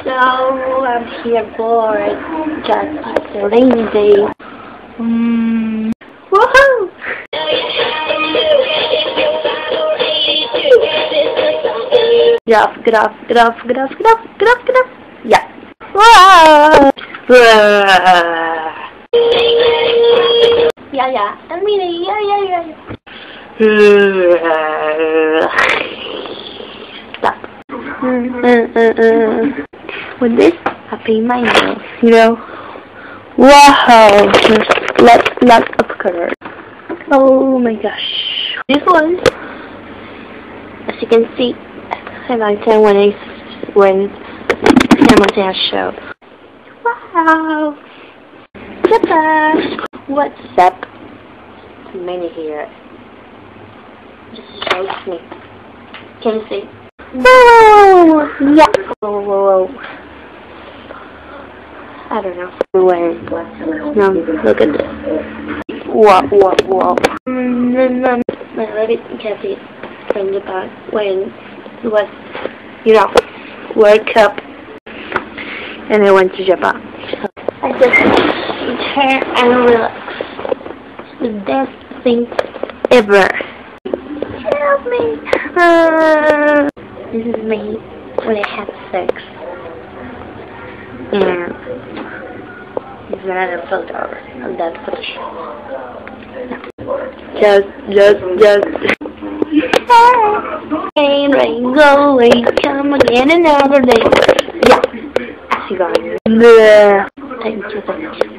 So I'm here for just a rainy day. Woohoo! Get off. Yeah. Yeah. I mean, yeah. Stop. With this, I pay my nails, you know. Wow, lots of colors. Oh my gosh. This one, as you can see, I like it when Hamilton show. Wow. What's up? Many here. Just shows me. Can you see? Whoa! Yeah. Whoa. I don't know. No, look at this. Whoa. My lady can see from the back when it was, World Cup, and I went to Japan. So I just turn and relax. The best thing ever. Help me! This is me when I have sex. And this is another photo of that photo shoot. Just. Rain, go away, come again another day. Yeah, as you got it. Thank you.